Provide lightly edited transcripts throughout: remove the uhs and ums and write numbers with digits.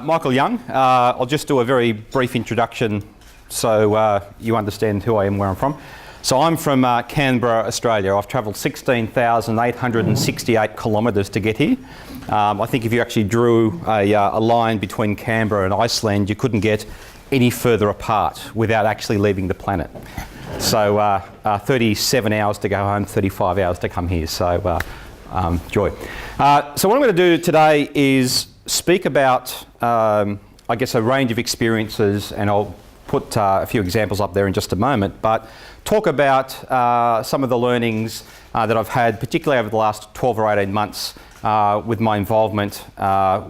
Michael Young. I'll just do a very brief introduction so you understand who I am, where I'm from. So I'm from Canberra, Australia. I've travelled 16,868 kilometres to get here. I think if you actually drew a line between Canberra and Iceland, you couldn't get any further apart without actually leaving the planet. So 37 hours to go home, 35 hours to come here, so joy. So what I'm going to do today is speak about, I guess, a range of experiences, and I'll put a few examples up there in just a moment, but talk about some of the learnings that I've had, particularly over the last 12 or 18 months with my involvement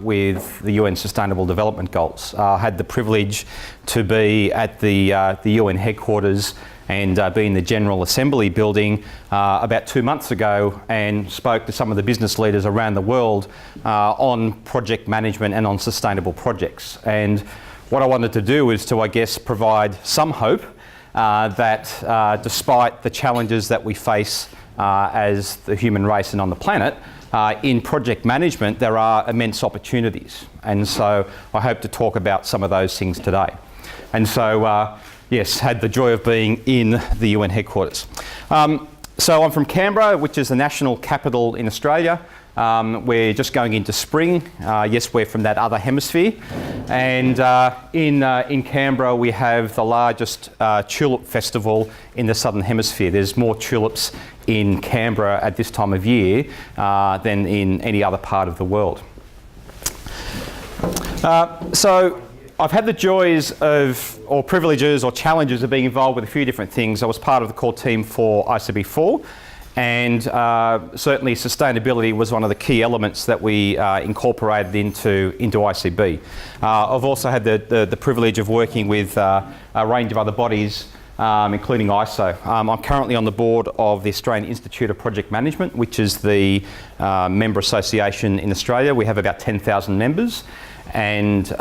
with the UN Sustainable Development Goals. I had the privilege to be at the UN headquarters and be in the General Assembly building about 2 months ago, and spoke to some of the business leaders around the world on project management and on sustainable projects. And what I wanted to do is to, I guess, provide some hope that despite the challenges that we face as the human race and on the planet, in project management there are immense opportunities. And so I hope to talk about some of those things today. And so yes, had the joy of being in the UN headquarters. So I'm from Canberra, which is the national capital in Australia. We're just going into spring. Yes, we're from that other hemisphere. And in Canberra, we have the largest tulip festival in the southern hemisphere. There's more tulips in Canberra at this time of year than in any other part of the world. So I've had the joys of, or privileges or challenges of being involved with a few different things. I was part of the core team for ICB4, and certainly sustainability was one of the key elements that we incorporated into ICB. I've also had the privilege of working with a range of other bodies, including ISO. I'm currently on the board of the Australian Institute of Project Management, which is the member association in Australia. We have about 10,000 members, and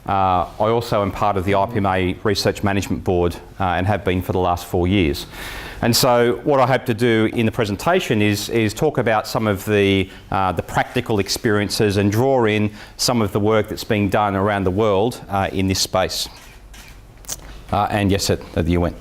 I also am part of the IPMA Research Management Board and have been for the last 4 years. And so what I hope to do in the presentation is talk about some of the practical experiences and draw in some of the work that's being done around the world in this space. And yes, at the UN.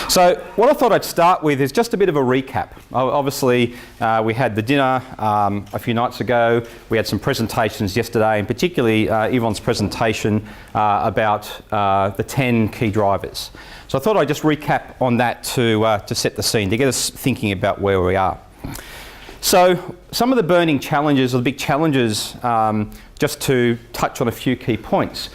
So what I thought I'd start with is just a bit of a recap. Obviously, we had the dinner a few nights ago. We had some presentations yesterday, and particularly Yvonne's presentation about the 10 key drivers. So I thought I'd just recap on that to set the scene, to get us thinking about where we are. So some of the burning challenges, or the big challenges, just to touch on a few key points,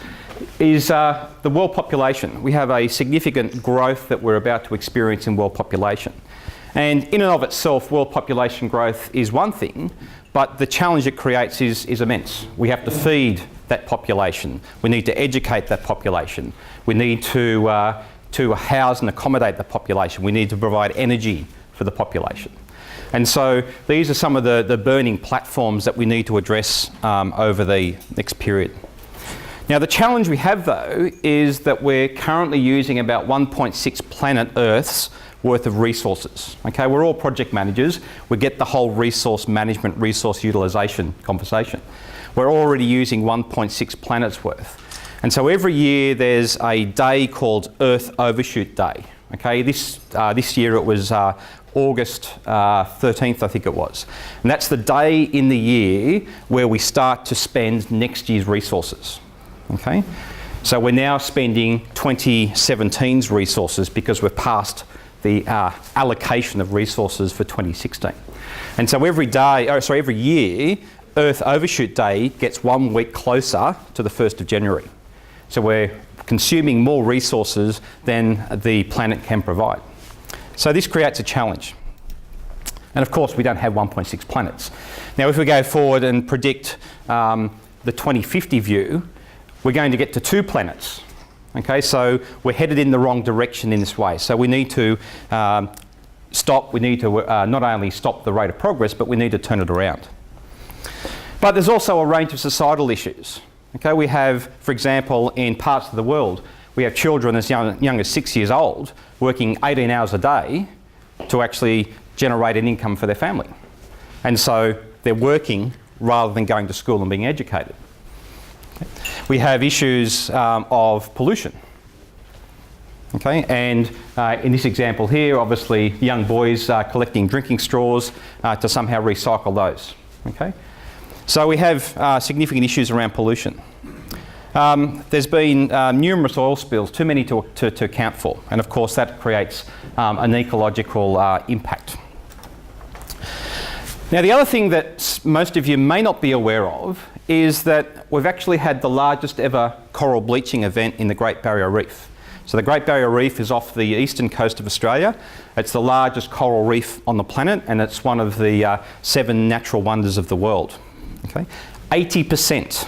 is the world population. We have a significant growth that we're about to experience in world population. And in and of itself, world population growth is one thing, but the challenge it creates is immense. We have to feed that population. We need to educate that population. We need to house and accommodate the population. We need to provide energy for the population. And so these are some of the burning platforms that we need to address over the next period. Now, the challenge we have, though, is that we're currently using about 1.6 planet Earth's worth of resources. Okay, we're all project managers. We get the whole resource management, resource utilisation conversation. We're already using 1.6 planets worth. And so every year there's a day called Earth Overshoot Day. Okay, this year it was August 13th, I think it was. And that's the day in the year where we start to spend next year's resources. Okay, so we're now spending 2017's resources because we're past the allocation of resources for 2016. And so every year, Earth Overshoot Day gets 1 week closer to the 1st of January. So we're consuming more resources than the planet can provide. So this creates a challenge. And of course, we don't have 1.6 planets. Now, if we go forward and predict the 2050 view, we're going to get to 2 planets. Okay, so we're headed in the wrong direction in this way. So we need to stop. We need to not only stop the rate of progress, but we need to turn it around. But there's also a range of societal issues. Okay, we have, for example, in parts of the world, we have children as young as 6 years old working 18 hours a day to actually generate an income for their family. And so they're working rather than going to school and being educated. We have issues of pollution. Okay, and in this example here, obviously young boys collecting drinking straws to somehow recycle those. Okay, so we have significant issues around pollution. There's been numerous oil spills, too many to account for, and of course that creates an ecological impact. Now the other thing that most of you may not be aware of is that we've actually had the largest ever coral bleaching event in the Great Barrier Reef. So the Great Barrier Reef is off the eastern coast of Australia. It's the largest coral reef on the planet, and it's one of the 7 natural wonders of the world. Okay? 80%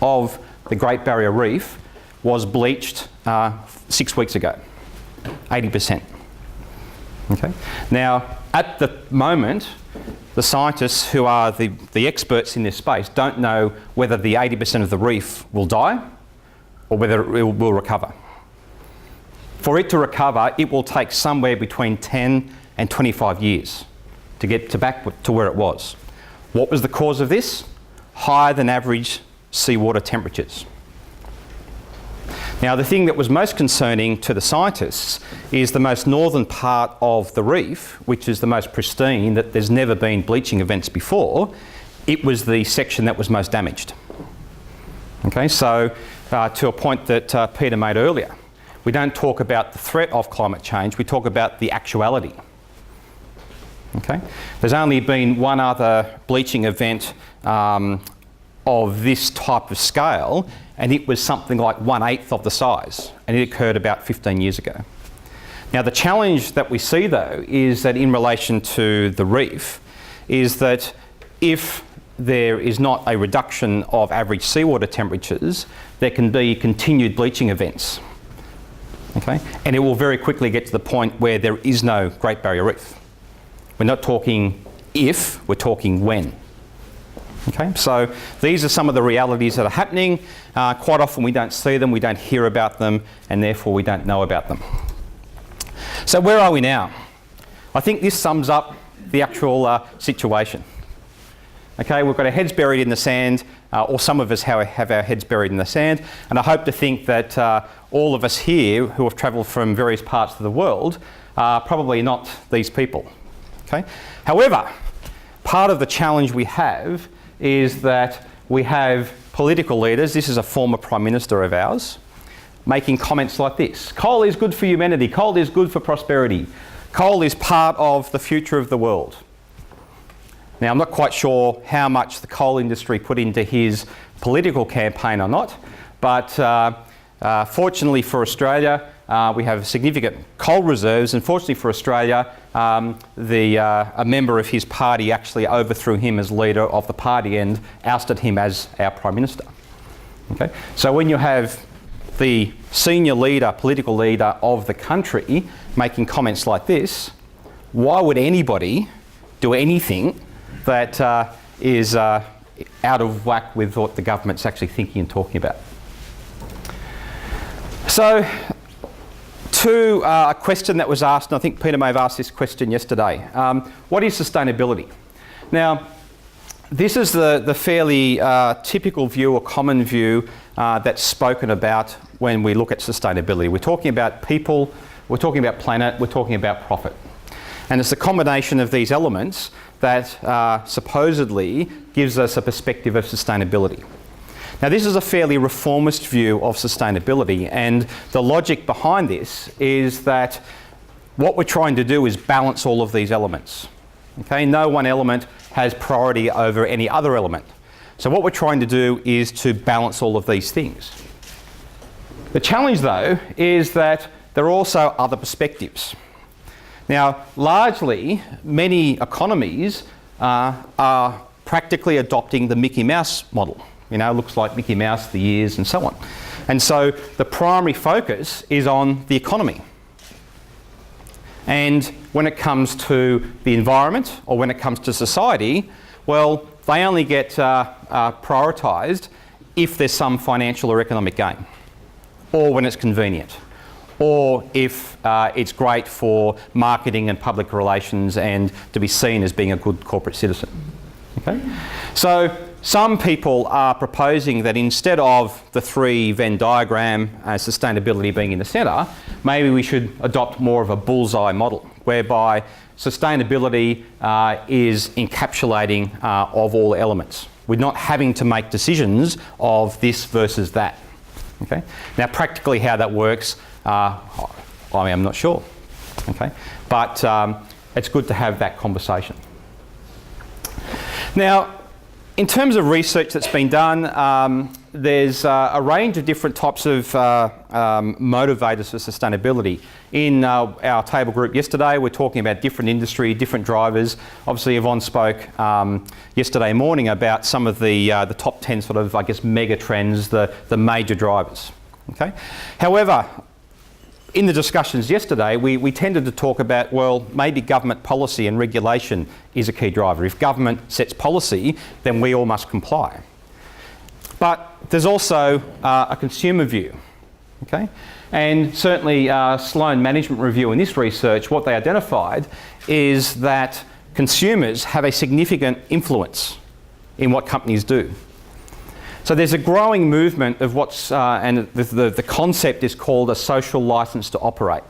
of the Great Barrier Reef was bleached 6 weeks ago. 80%. Okay? Now, at the moment, the scientists who are the experts in this space don't know whether the 80% of the reef will die or whether it will recover. For it to recover, it will take somewhere between 10 and 25 years to get back to where it was. What was the cause of this? Higher than average seawater temperatures. Now, the thing that was most concerning to the scientists is the most northern part of the reef, which is the most pristine, that there's never been bleaching events before. It was the section that was most damaged. Okay, so to a point that Peter made earlier, we don't talk about the threat of climate change, we talk about the actuality. Okay? There's only been one other bleaching event of this type of scale, and it was something like 1/8 of the size, and it occurred about 15 years ago. Now the challenge that we see though is that in relation to the reef is that if there is not a reduction of average seawater temperatures, there can be continued bleaching events. Okay? And it will very quickly get to the point where there is no Great Barrier Reef. We're not talking if, we're talking when. Okay? So these are some of the realities that are happening. Quite often we don't see them, we don't hear about them, and therefore we don't know about them. So where are we now? I think this sums up the actual situation. Okay, we've got our heads buried in the sand, or some of us have our heads buried in the sand, and I hope to think that all of us here who have travelled from various parts of the world are probably not these people. Okay? However, part of the challenge we have is that we have political leaders, this is a former Prime Minister of ours, making comments like this: coal is good for humanity, coal is good for prosperity, coal is part of the future of the world. Now, I'm not quite sure how much the coal industry put into his political campaign or not, but fortunately for Australia, we have significant coal reserves, and fortunately for Australia, a member of his party actually overthrew him as leader of the party and ousted him as our Prime Minister. Okay? So when you have the senior leader, political leader of the country making comments like this, why would anybody do anything that is out of whack with what the government's actually thinking and talking about? So, to a question that was asked, and I think Peter may have asked this question yesterday, what is sustainability? Now, this is the fairly typical view or common view that's spoken about when we look at sustainability. We're talking about people, we're talking about planet, we're talking about profit. And it's a combination of these elements that supposedly gives us a perspective of sustainability. Now, this is a fairly reformist view of sustainability, and the logic behind this is that what we're trying to do is balance all of these elements. Okay? No one element has priority over any other element. So what we're trying to do is to balance all of these things. The challenge, though, is that there are also other perspectives. Now, largely, many economies are practically adopting the Mickey Mouse model. You know, it looks like Mickey Mouse, the ears, and so on. And so the primary focus is on the economy. And when it comes to the environment, or when it comes to society, well, they only get prioritised if there's some financial or economic gain, or when it's convenient, or if it's great for marketing and public relations and to be seen as being a good corporate citizen. Okay? So Some people are proposing that instead of the 3 Venn diagram as sustainability being in the centre, maybe we should adopt more of a bullseye model, whereby sustainability is encapsulating of all elements. We're not having to make decisions of this versus that. Okay? Now, practically how that works, I'm not sure. Okay? But it's good to have that conversation. Now, in terms of research that's been done, there's a range of different types of motivators for sustainability. In our table group yesterday, we're talking about different industry, different drivers. Obviously, Yvonne spoke yesterday morning about some of the top 10 sort of, I guess, mega trends, the major drivers. Okay? However, in the discussions yesterday, we tended to talk about, well, maybe government policy and regulation is a key driver. If government sets policy, then we all must comply. But there's also a consumer view, okay? And certainly Sloan Management Review in this research, what they identified is that consumers have a significant influence in what companies do. So there's a growing movement of what's, and the concept is called a social license to operate.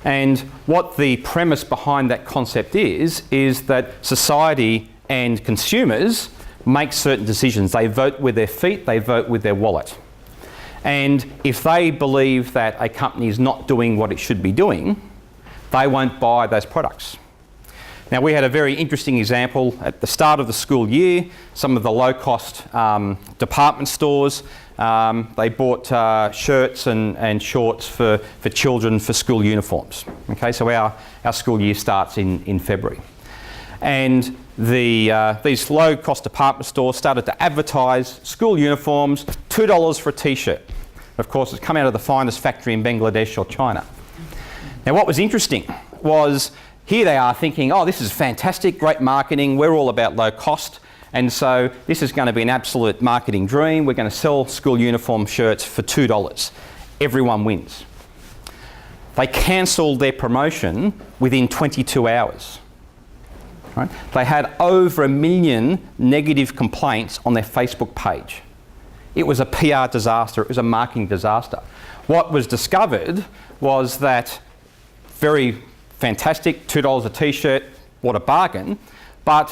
And what the premise behind that concept is that society and consumers make certain decisions. They vote with their feet, they vote with their wallet. And if they believe that a company is not doing what it should be doing, they won't buy those products. Now, we had a very interesting example at the start of the school year. Some of the low-cost department stores, they bought shirts and shorts for children for school uniforms. Okay, so our school year starts in February. And these low-cost department stores started to advertise school uniforms, $2 for a t-shirt. Of course, it's come out of the finest factory in Bangladesh or China. Now, what was interesting was here they are thinking, oh, this is fantastic, great marketing, we're all about low cost, and so this is going to be an absolute marketing dream. We're going to sell school uniform shirts for $2. Everyone wins. They cancelled their promotion within 22 hours. Right? They had over 1 million negative complaints on their Facebook page. It was a PR disaster, it was a marketing disaster. What was discovered was that very fantastic, $2 a t-shirt, what a bargain. But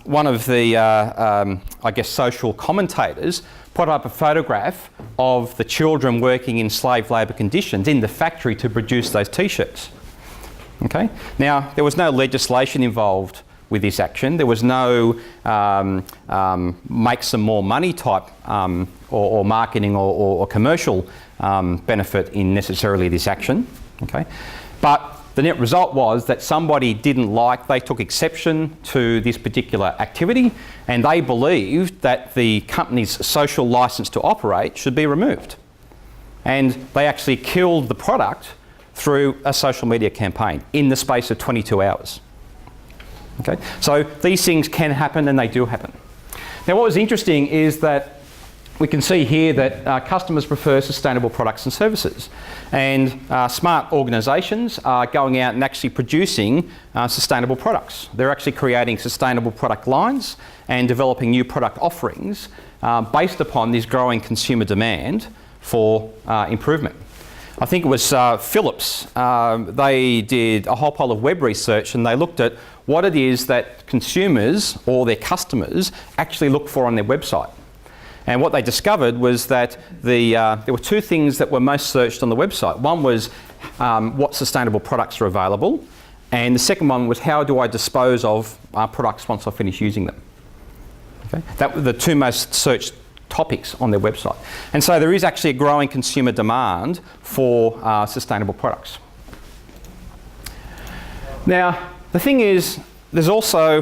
one of the, I guess, social commentators put up a photograph of the children working in slave labour conditions in the factory to produce those t-shirts. Okay? Now, there was no legislation involved with this action. There was no make some more money type or marketing or commercial benefit in necessarily this action. Okay? But the net result was that somebody they took exception to this particular activity, and they believed that the company's social license to operate should be removed. And they actually killed the product through a social media campaign in the space of 22 hours. Okay? So these things can happen, and they do happen. Now, what was interesting is that we can see here that customers prefer sustainable products and services, and smart organisations are going out and actually producing sustainable products. They're actually creating sustainable product lines and developing new product offerings based upon this growing consumer demand for improvement. I think it was Philips. They did a whole pile of web research, and they looked at what it is that consumers or their customers actually look for on their website. And what they discovered was that there were 2 things that were most searched on the website. One was what sustainable products are available, and the second one was how do I dispose of products once I finish using them. Okay? That were the 2 most searched topics on their website. And so there is actually a growing consumer demand for sustainable products. Now, the thing is, there's also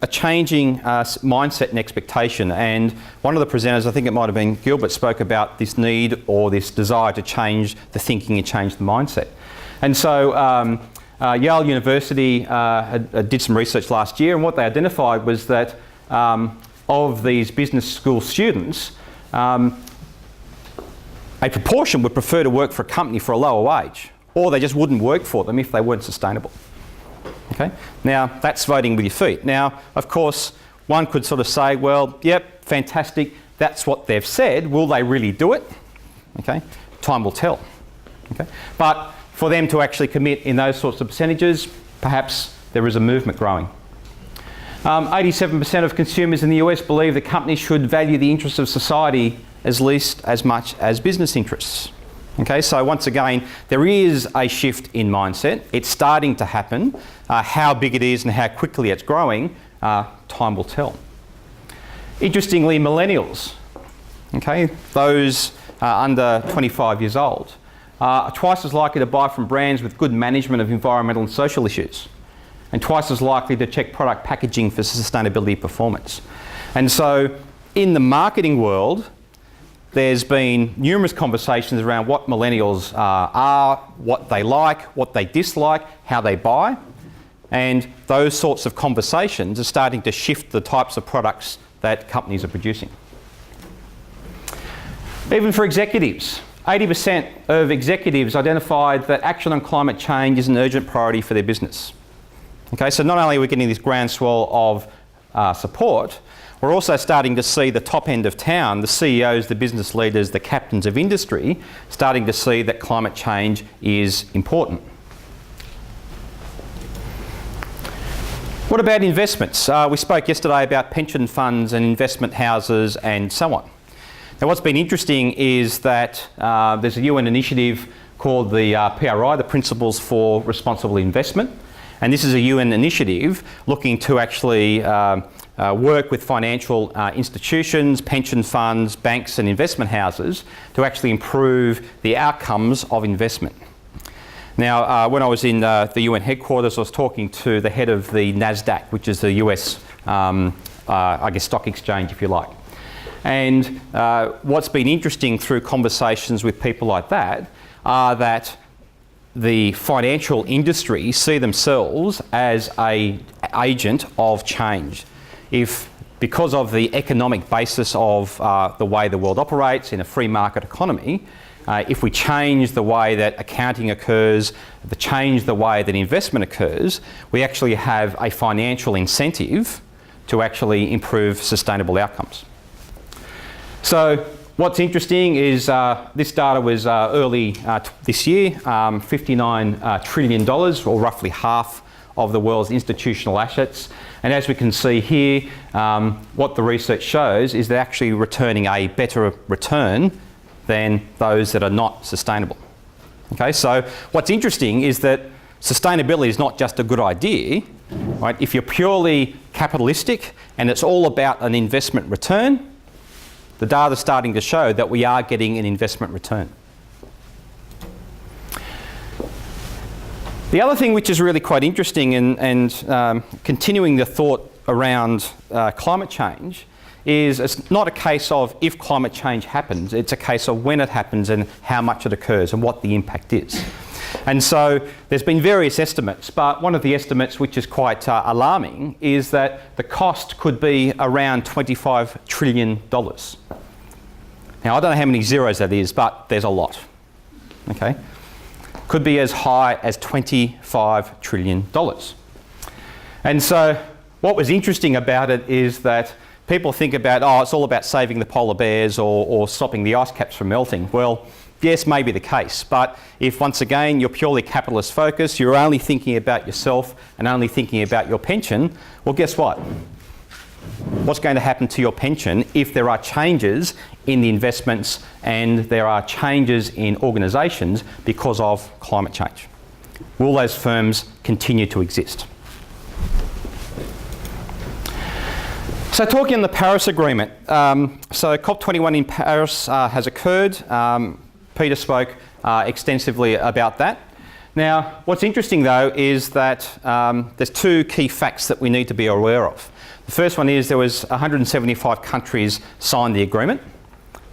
a changing mindset and expectation, and one of the presenters, I think it might have been Gilbert, spoke about this need or this desire to change the thinking and change the mindset. And so Yale University did some research last year, and what they identified was that of these business school students, a proportion would prefer to work for a company for a lower wage, or they just wouldn't work for them if they weren't sustainable. Okay? Now, that's voting with your feet. Now, of course, one could sort of say, well, yep, fantastic, that's what they've said. Will they really do it? Okay, time will tell. Okay, but for them to actually commit in those sorts of percentages, perhaps there is a movement growing. 87% of consumers in the US believe that companies should value the interests of society as least as much as business interests. Okay, so once again, there is a shift in mindset. It's starting to happen. How big it is and how quickly it's growing, time will tell. Interestingly, millennials, okay, those under 25 years old, are twice as likely to buy from brands with good management of environmental and social issues, and twice as likely to check product packaging for sustainability performance. And so in the marketing world, there's been numerous conversations around what millennials are, what they like, what they dislike, how they buy, and those sorts of conversations are starting to shift the types of products that companies are producing. Even for executives, 80% of executives identified that action on climate change is an urgent priority for their business. Okay, so not only are we getting this groundswell of support, we're also starting to see the top end of town, the CEOs, the business leaders, the captains of industry, starting to see that climate change is important. What about investments? We spoke yesterday about pension funds and investment houses and so on. Now what's been interesting is that there's a UN initiative called the PRI, the Principles for Responsible Investment. And this is a UN initiative looking to actually work with financial institutions, pension funds, banks and investment houses to actually improve the outcomes of investment. Now, when I was in the UN headquarters, I was talking to the head of the NASDAQ, which is the US, I guess, stock exchange, if you like. And what's been interesting through conversations with people like that are that the financial industry see themselves as an agent of change. If, because of the economic basis of the way the world operates in a free market economy, if we change the way that accounting occurs, change the way that investment occurs, we actually have a financial incentive to actually improve sustainable outcomes. So what's interesting is this data was early this year, $59 trillion, or roughly half of the world's institutional assets. And as we can see here, what the research shows is they're actually returning a better return than those that are not sustainable. Okay, so what's interesting is that sustainability is not just a good idea, right? If you're purely capitalistic and it's all about an investment return, the data's starting to show that we are getting an investment return. The other thing which is really quite interesting and continuing the thought around climate change is it's not a case of if climate change happens, it's a case of when it happens and how much it occurs and what the impact is. And so there's been various estimates, but one of the estimates which is quite alarming is that the cost could be around $25 trillion. Now I don't know how many zeros that is, but there's a lot. Okay, could be as high as $25 trillion. And so what was interesting about it is that people think about, oh, it's all about saving the polar bears or stopping the ice caps from melting. Well, yes, maybe the case, but if once again you're purely capitalist focused, you're only thinking about yourself and only thinking about your pension, well, guess what? What's going to happen to your pension if there are changes in the investments and there are changes in organisations because of climate change? Will those firms continue to exist? So talking on the Paris Agreement, so COP21 in Paris has occurred. Peter spoke extensively about that. Now, what's interesting though is that there's two key facts that we need to be aware of. The first one is there was 175 countries signed the agreement.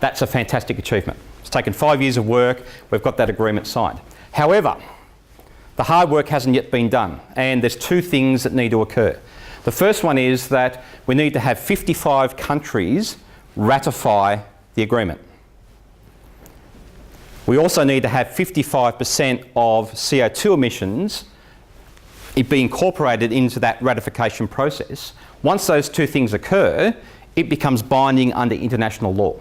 That's a fantastic achievement. It's taken 5 years of work. We've got that agreement signed. However, the hard work hasn't yet been done, and there's two things that need to occur. The first one is that we need to have 55 countries ratify the agreement. We also need to have 55% of CO2 emissions be incorporated into that ratification process, once those two things occur, it becomes binding under international law.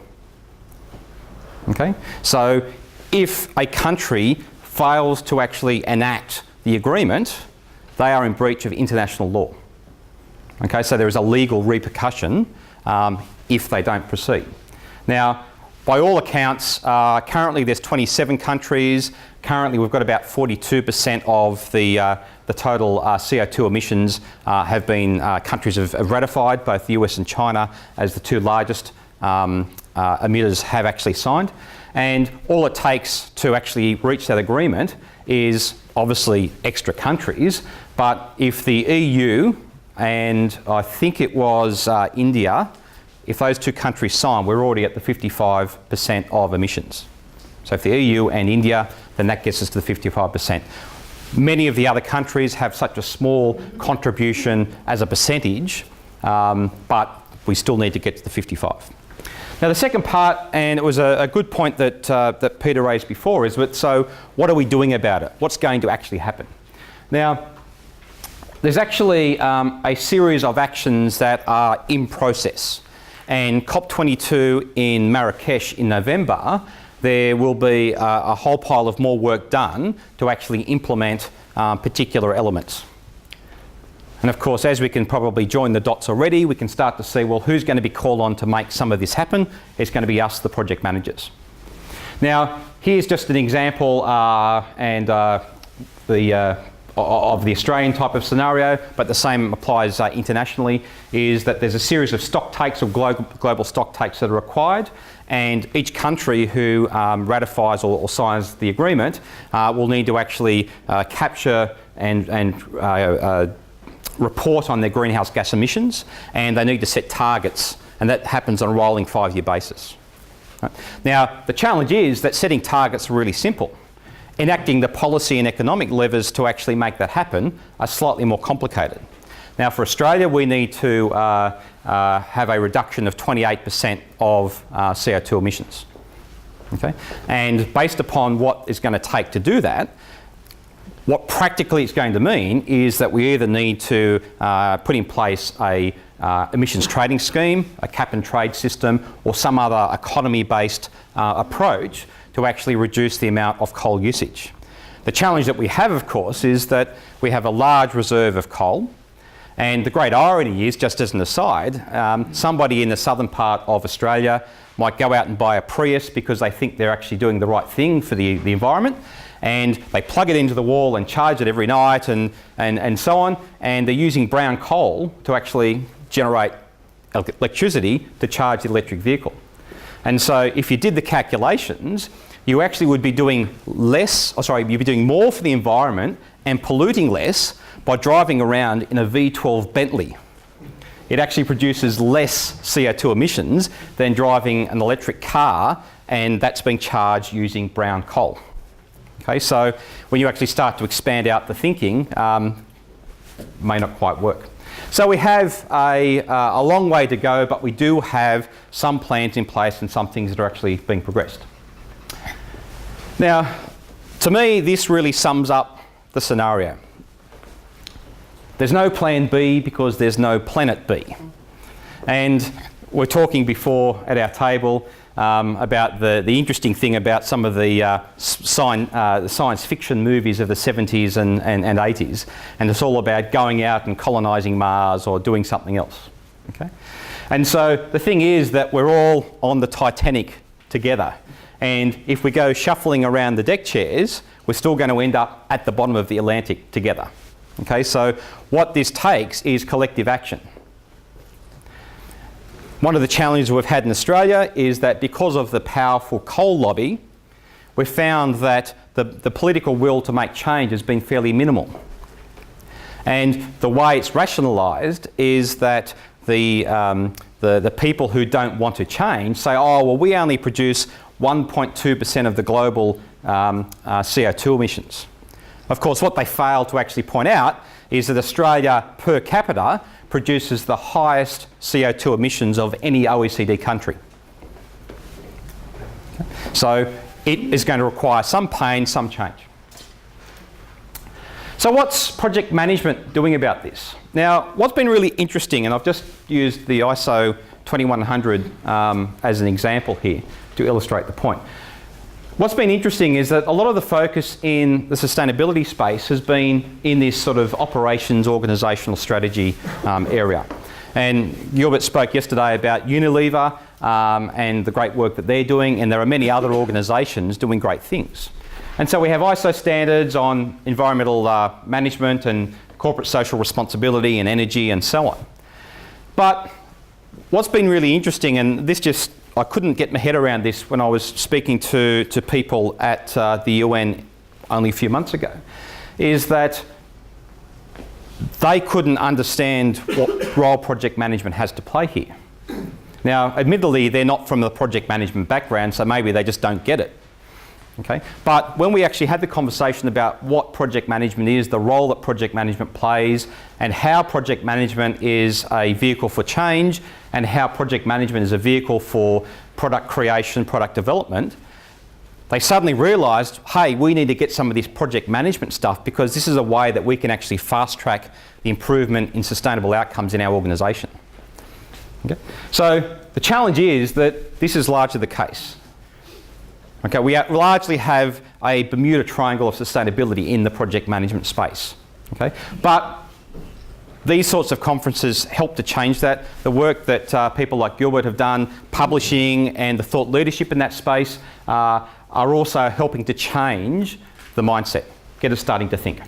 Okay? So if a country fails to actually enact the agreement, they are in breach of international law. Okay, so there is a legal repercussion if they don't proceed. Now, by all accounts, currently there's 27 countries. Currently we've got about 42% of the total CO2 emissions have been countries have ratified, both the US and China as the two largest emitters have actually signed. And all it takes to actually reach that agreement is obviously extra countries, but if the EU and I think it was India, if those two countries sign, we're already at the 55% of emissions. So if the EU and India, then that gets us to the 55%. Many of the other countries have such a small contribution as a percentage, but we still need to get to the 55. Now the second part, and it was a good point that, that Peter raised before, is that so what are we doing about it? What's going to actually happen? Now, there's actually a series of actions that are in process. And COP22 in Marrakesh in November, there will be a whole pile of more work done to actually implement particular elements. And of course, as we can probably join the dots already, we can start to see, well, who's going to be called on to make some of this happen? It's going to be us, the project managers. Now, here's just an example of the Australian type of scenario, but the same applies internationally, is that there's a series of stock takes or global stock takes that are required, and each country who ratifies or signs the agreement will need to actually capture and report on their greenhouse gas emissions, and they need to set targets, and that happens on a rolling 5-year basis. Right? Now, the challenge is that setting targets are really simple. Enacting the policy and economic levers to actually make that happen are slightly more complicated. Now for Australia, we need to have a reduction of 28% of CO2 emissions. Okay? And based upon what it's going to take to do that, what practically it's going to mean is that we either need to put in place a emissions trading scheme, a cap and trade system, or some other economy-based approach to actually reduce the amount of coal usage. The challenge that we have, of course, is that we have a large reserve of coal, and the great irony is, just as an aside, somebody in the southern part of Australia might go out and buy a Prius because they think they're actually doing the right thing for the environment, and they plug it into the wall and charge it every night and so on, and they're using brown coal to actually generate electricity to charge the electric vehicle. And so if you did the calculations, you actually would be doing you'd be doing more for the environment and polluting less by driving around in a V12 Bentley. It actually produces less CO2 emissions than driving an electric car, and that's being charged using brown coal. Okay, so when you actually start to expand out the thinking, may not quite work. So we have a long way to go, but we do have some plans in place and some things that are actually being progressed. Now, to me, this really sums up the scenario. There's no plan B because there's no planet B. And we're talking before at our table about the interesting thing about some of the science fiction movies of the 70s and 80s. And it's all about going out and colonising Mars or doing something else. Okay? And so the thing is that we're all on the Titanic together. And if we go shuffling around the deck chairs, we're still going to end up at the bottom of the Atlantic together. Okay? So what this takes is collective action. One of the challenges we've had in Australia is that because of the powerful coal lobby, we've found that the political will to make change has been fairly minimal. And the way it's rationalised is that the people who don't want to change say, oh, well, we only produce 1.2% of the global CO2 emissions. Of course, what they fail to actually point out is that Australia per capita produces the highest CO2 emissions of any OECD country. So it is going to require some pain, some change. So what's project management doing about this? Now, what's been really interesting, and I've just used the ISO 2100 as an example here to illustrate the point. What's been interesting is that a lot of the focus in the sustainability space has been in this sort of operations organisational strategy area. And Gilbert spoke yesterday about Unilever and the great work that they're doing, and there are many other organisations doing great things. And so we have ISO standards on environmental management and corporate social responsibility and energy and so on. But what's been really interesting, and I couldn't get my head around this when I was speaking to people at the UN only a few months ago, is that they couldn't understand what role project management has to play here. Now, admittedly, they're not from the project management background, so maybe they just don't get it. Okay? But when we actually had the conversation about what project management is, the role that project management plays, and how project management is a vehicle for change, and how project management is a vehicle for product creation, product development, they suddenly realised, hey, we need to get some of this project management stuff because this is a way that we can actually fast track the improvement in sustainable outcomes in our organisation. Okay? So the challenge is that this is largely the case. Okay, we largely have a Bermuda Triangle of sustainability in the project management space. Okay? But these sorts of conferences help to change that. The work that people like Gilbert have done, publishing and the thought leadership in that space are also helping to change the mindset, get us starting to think.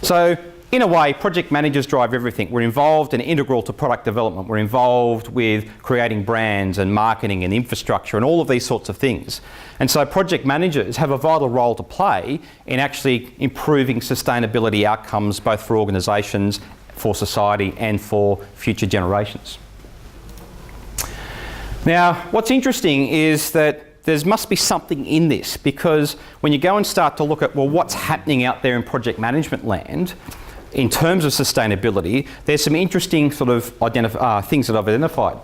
So in a way, project managers drive everything. We're involved and integral to product development. We're involved with creating brands and marketing and infrastructure and all of these sorts of things. And so project managers have a vital role to play in actually improving sustainability outcomes, both for organisations, for society and for future generations. Now, what's interesting is that there must be something in this, because when you go and start to look at, well, what's happening out there in project management land, in terms of sustainability, there's some interesting sort of things that I've identified.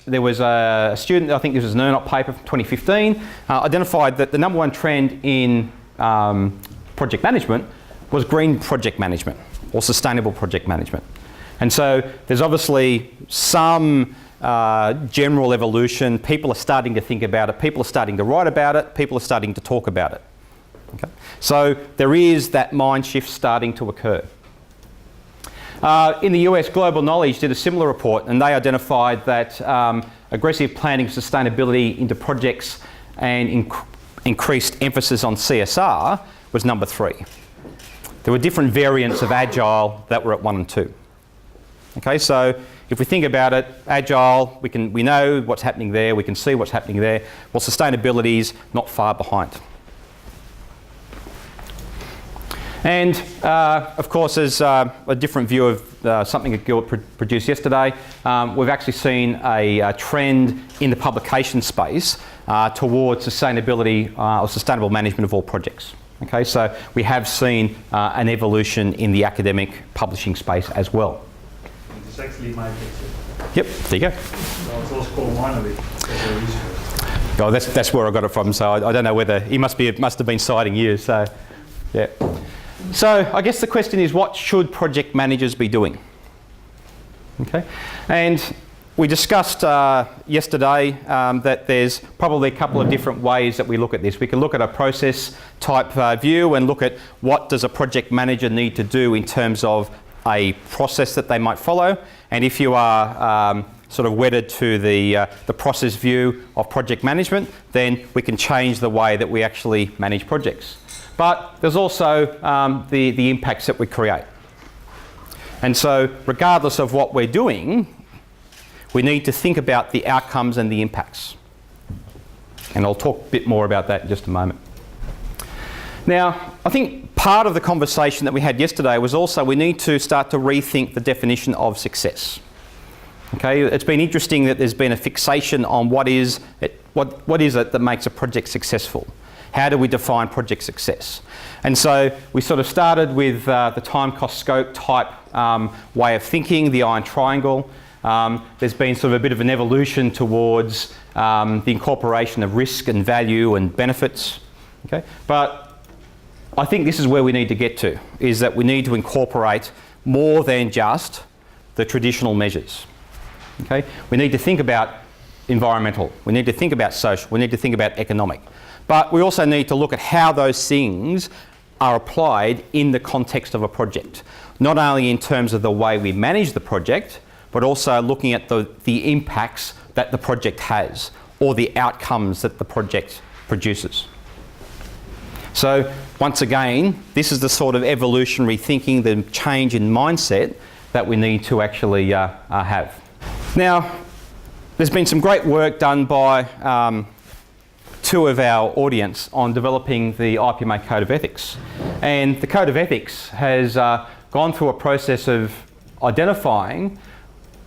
There was a student, I think this was an ERNOT paper from 2015, identified that the number one trend in project management was green project management or sustainable project management. And so there's obviously some general evolution. People are starting to think about it, people are starting to write about it, people are starting to talk about it. Okay. So there is that mind shift starting to occur. In the US, Global Knowledge did a similar report, and they identified that aggressive planning of sustainability into projects and increased emphasis on CSR was number 3. There were different variants of Agile that were at 1 and 2. Okay, so if we think about it, Agile, we know what's happening there, we can see what's happening there. Well, sustainability is not far behind. And of course, there's a different view of something that Gilbert produced yesterday. We've actually seen a trend in the publication space towards sustainability or sustainable management of all projects. Okay, so we have seen an evolution in the academic publishing space as well. It's actually my picture. Yep, there you go. So it's also called Winery. Oh, that's where I got it from. So I don't know whether he must have been citing you. So yeah. So I guess the question is, what should project managers be doing? Okay, and we discussed yesterday that there's probably a couple of different ways that we look at this. We can look at a process type view and look at what does a project manager need to do in terms of a process that they might follow. And if you are sort of wedded to the process view of project management, then we can change the way that we actually manage projects. But there's also the impacts that we create. And so regardless of what we're doing, we need to think about the outcomes and the impacts. And I'll talk a bit more about that in just a moment. Now, I think part of the conversation that we had yesterday was also we need to start to rethink the definition of success. Okay, it's been interesting that there's been a fixation on what is it that makes a project successful. How do we define project success? And so we sort of started with the time, cost, scope type way of thinking, the iron triangle. There's been sort of a bit of an evolution towards the incorporation of risk and value and benefits. Okay? But I think this is where we need to get to, is that we need to incorporate more than just the traditional measures. Okay? We need to think about environmental, we need to think about social, we need to think about economic. But we also need to look at how those things are applied in the context of a project. Not only in terms of the way we manage the project, but also looking at the impacts that the project has, or the outcomes that the project produces. So once again, this is the sort of evolutionary thinking, the change in mindset that we need to actually have. Now, there's been some great work done by two of our audience on developing the IPMA Code of Ethics. And the Code of Ethics has gone through a process of identifying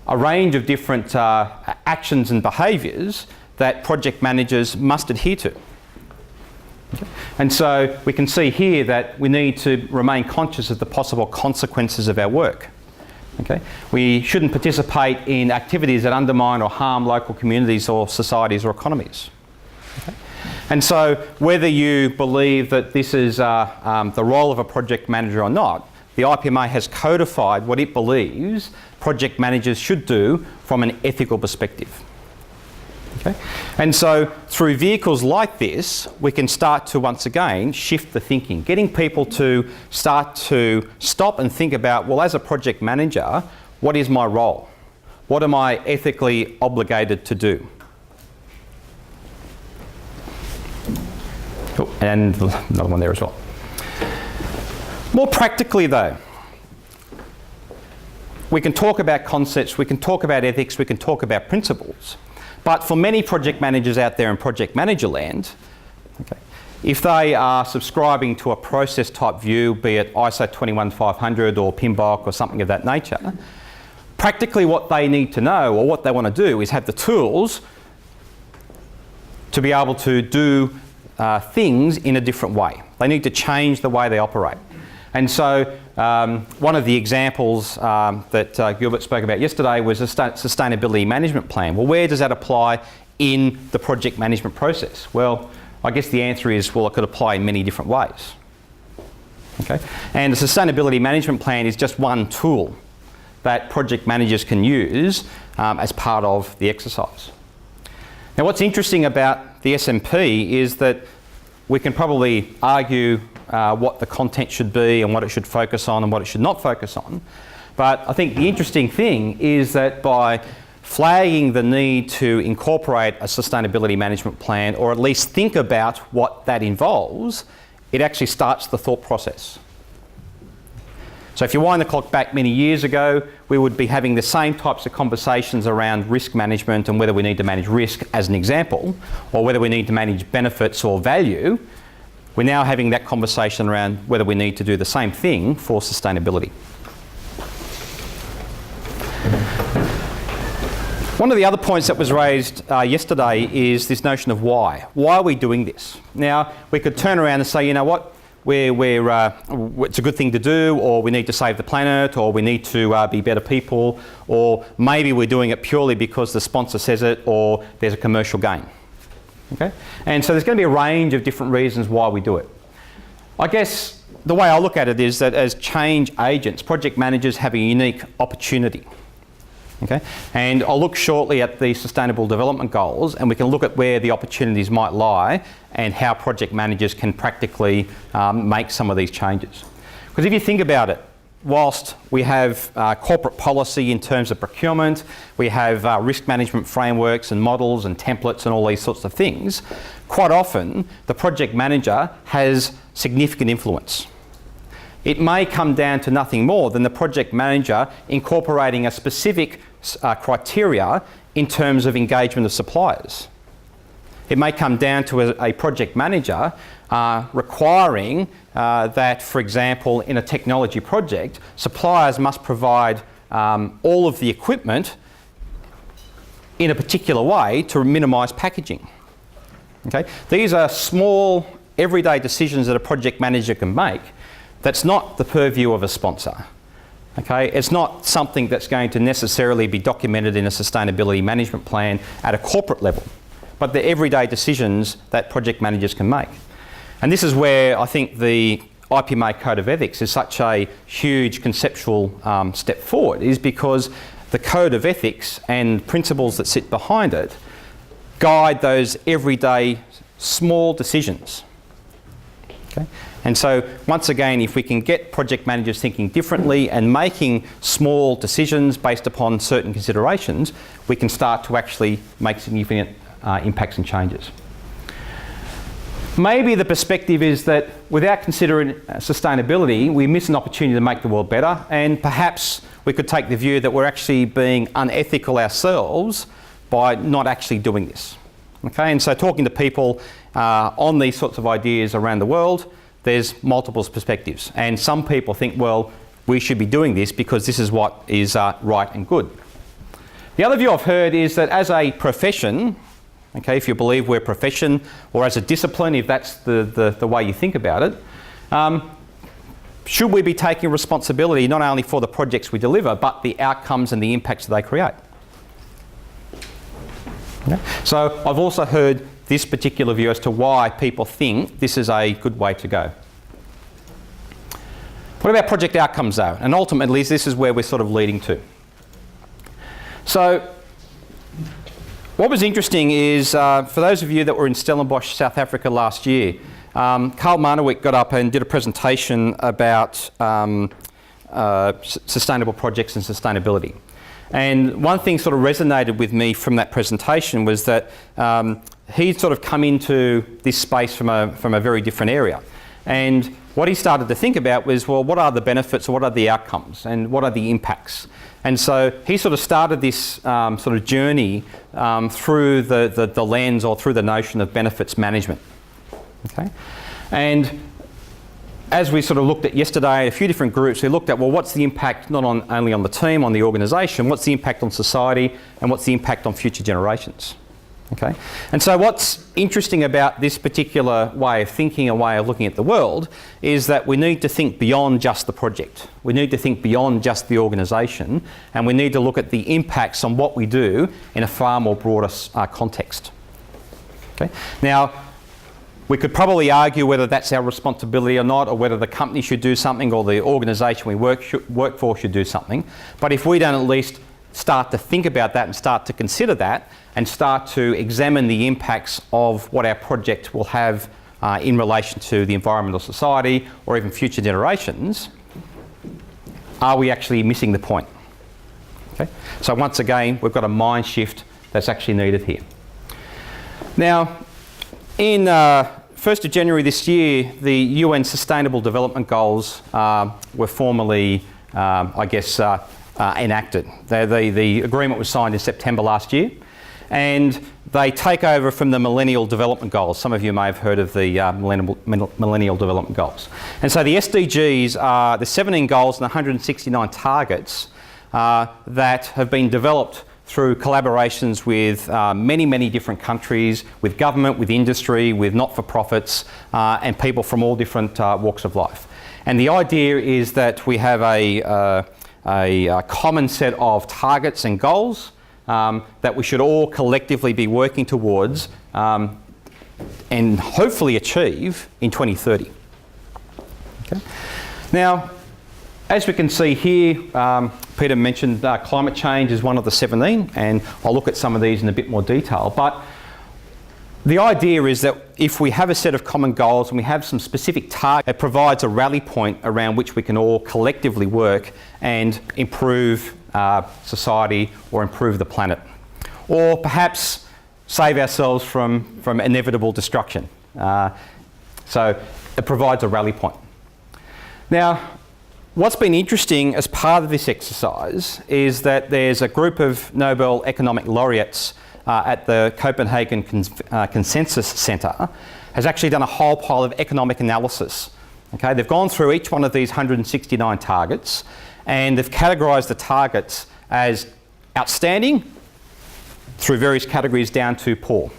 a range of different actions and behaviours that project managers must adhere to. Okay. And so we can see here that we need to remain conscious of the possible consequences of our work. Okay. We shouldn't participate in activities that undermine or harm local communities or societies or economies. Okay. And so whether you believe that this is the role of a project manager or not, the IPMA has codified what it believes project managers should do from an ethical perspective. Okay? And so through vehicles like this, we can start to once again shift the thinking, getting people to start to stop and think about, well, as a project manager, what is my role? What am I ethically obligated to do? Oh, and another one there as well. More practically though, we can talk about concepts, we can talk about ethics, we can talk about principles. But for many project managers out there in project manager land, okay, if they are subscribing to a process type view, be it ISO 21500 or PMBOK or something of that nature, practically what they need to know or what they want to do is have the tools to be able to do things in a different way. They need to change the way they operate. And so one of the examples that Gilbert spoke about yesterday was a sustainability management plan. Well, where does that apply in the project management process? Well, I guess the answer is, well, it could apply in many different ways. Okay? And the sustainability management plan is just one tool that project managers can use as part of the exercise. Now, what's interesting about the SMP is that we can probably argue what the content should be and what it should focus on and what it should not focus on. But I think the interesting thing is that by flagging the need to incorporate a sustainability management plan, or at least think about what that involves, it actually starts the thought process. So if you wind the clock back many years ago, we would be having the same types of conversations around risk management and whether we need to manage risk as an example, or whether we need to manage benefits or value. We're now having that conversation around whether we need to do the same thing for sustainability. One of the other points that was raised yesterday is this notion of why. Why are we doing this? Now, we could turn around and say, you know what, it's a good thing to do, or we need to save the planet, or we need to be better people, or maybe we're doing it purely because the sponsor says it, or there's a commercial gain. Okay? And so there's going to be a range of different reasons why we do it. I guess the way I look at it is that as change agents, project managers have a unique opportunity. Okay? And I'll look shortly at the Sustainable Development Goals, and we can look at where the opportunities might lie and how project managers can practically make some of these changes. Because if you think about it, whilst we have corporate policy in terms of procurement, we have risk management frameworks and models and templates and all these sorts of things, quite often the project manager has significant influence. It may come down to nothing more than the project manager incorporating a specific criteria in terms of engagement of suppliers. It may come down to a project manager requiring that, for example, in a technology project, suppliers must provide all of the equipment in a particular way to minimise packaging. Okay? These are small, everyday decisions that a project manager can make. That's not the purview of a sponsor. Okay? It's not something that's going to necessarily be documented in a sustainability management plan at a corporate level, but the everyday decisions that project managers can make. And this is where I think the IPMA Code of Ethics is such a huge conceptual step forward is because the Code of Ethics and principles that sit behind it guide those everyday small decisions. Okay? And so once again, if we can get project managers thinking differently and making small decisions based upon certain considerations, we can start to actually make significant impacts and changes. Maybe the perspective is that without considering sustainability, we miss an opportunity to make the world better, and perhaps we could take the view that we're actually being unethical ourselves by not actually doing this. Okay, and so talking to people on these sorts of ideas around the world, there's multiple perspectives, and some people think, well, we should be doing this because this is what is right and good. The other view I've heard is that as a profession, okay, if you believe we're a profession, or as a discipline, if that's the way you think about it, should we be taking responsibility not only for the projects we deliver, but the outcomes and the impacts that they create? Okay. So I've also heard this particular view as to why people think this is a good way to go. What about project outcomes though? And ultimately this is where we're sort of leading to. So what was interesting is, for those of you that were in Stellenbosch, South Africa last year, Carl Marnewijk got up and did a presentation about sustainable projects and sustainability. And one thing sort of resonated with me from that presentation was that he'd sort of come into this space from a very different area. And what he started to think about was, well, what are the benefits, or what are the outcomes, and what are the impacts? And so he sort of started this sort of journey through the lens, or through the notion of benefits management. Okay? And as we sort of looked at yesterday, a few different groups, we looked at, well, what's the impact not only on the team, on the organisation, what's the impact on society, and what's the impact on future generations? Okay? And so what's interesting about this particular way of thinking, a way of looking at the world, is that we need to think beyond just the project. We need to think beyond just the organisation, and we need to look at the impacts on what we do in a far more broader context. Okay? Now, we could probably argue whether that's our responsibility or not, or whether the company should do something, or the organisation we work for should do something. But if we don't at least start to think about that and start to consider that and start to examine the impacts of what our project will have in relation to the environmental society or even future generations, are we actually missing the point? Okay? So once again, we've got a mind shift that's actually needed here. Now, in 1st of January this year, the UN Sustainable Development Goals were formally, enacted. The agreement was signed in September last year, and they take over from the Millennial Development Goals. Some of you may have heard of the Millennial Development Goals. And so the SDGs are the 17 goals and 169 targets that have been developed through collaborations with many different countries, with government, with industry, with not-for-profits, and people from all different walks of life. And the idea is that we have a common set of targets and goals that we should all collectively be working towards and hopefully achieve in 2030. Okay. Now, as we can see here, Peter mentioned climate change is one of the 17, and I'll look at some of these in a bit more detail. But the idea is that if we have a set of common goals and we have some specific targets, it provides a rally point around which we can all collectively work and improve society or improve the planet. Or perhaps save ourselves from inevitable destruction. So it provides a rally point. Now, what's been interesting as part of this exercise is that there's a group of Nobel Economic Laureates at the Copenhagen Consensus Centre has actually done a whole pile of economic analysis. Okay, they've gone through each one of these 169 targets, and they've categorised the targets as outstanding through various categories down to poor.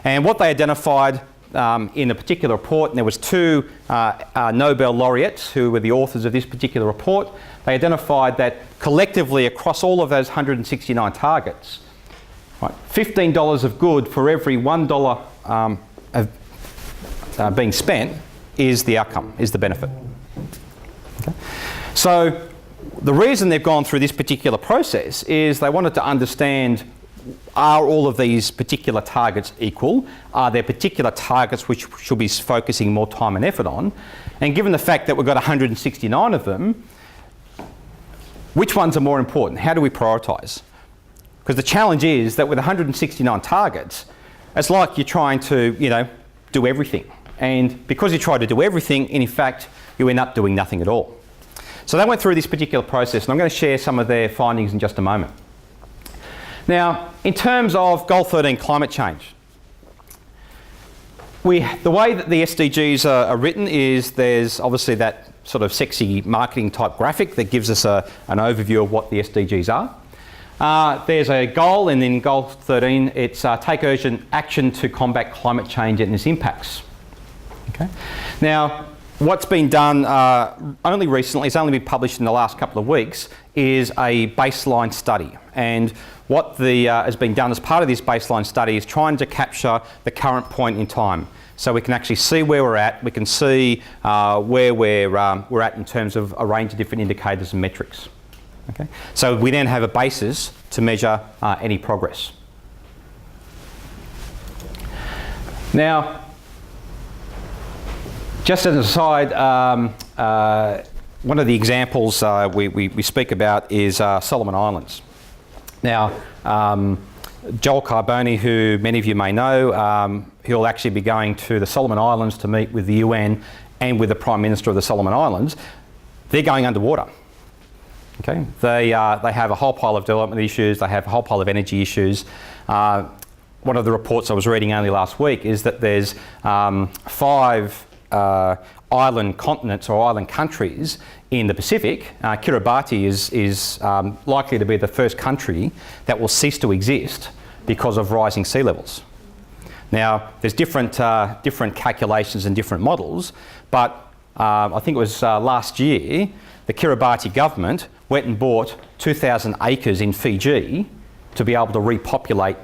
And what they identified in a particular report, and there was two Nobel laureates who were the authors of this particular report, they identified that collectively across all of those 169 targets, right, $15 of good for every $1 being spent is the outcome, is the benefit. Okay? So the reason they've gone through this particular process is they wanted to understand, are all of these particular targets equal? Are there particular targets which should be focusing more time and effort on? And given the fact that we've got 169 of them, which ones are more important? How do we prioritise? Because the challenge is that with 169 targets, it's like you're trying to, do everything. And because you try to do everything, in fact, you end up doing nothing at all. So they went through this particular process, and I'm going to share some of their findings in just a moment. Now, in terms of Goal 13, climate change, the way that the SDGs are written is there's obviously that sort of sexy marketing type graphic that gives us an overview of what the SDGs are. There's a goal, and in Goal 13, it's take urgent action to combat climate change and its impacts. Okay. Now, what's been done only recently, it's only been published in the last couple of weeks, is a baseline study. And what has been done as part of this baseline study is trying to capture the current point in time. So we can actually see where we're at, we can see where we're at in terms of a range of different indicators and metrics. Okay? So we then have a basis to measure any progress. Now, just as an aside, one of the examples we speak about is Solomon Islands. Now, Joel Carboni, who many of you may know, he'll actually be going to the Solomon Islands to meet with the UN and with the Prime Minister of the Solomon Islands. They're going underwater. Okay? They have a whole pile of development issues, they have a whole pile of energy issues. One of the reports I was reading only last week is that there's 5 island continents or island countries in the Pacific. Kiribati is likely to be the first country that will cease to exist because of rising sea levels. Now, there's different calculations and different models, but I think it was last year, the Kiribati government went and bought 2,000 acres in Fiji to be able to repopulate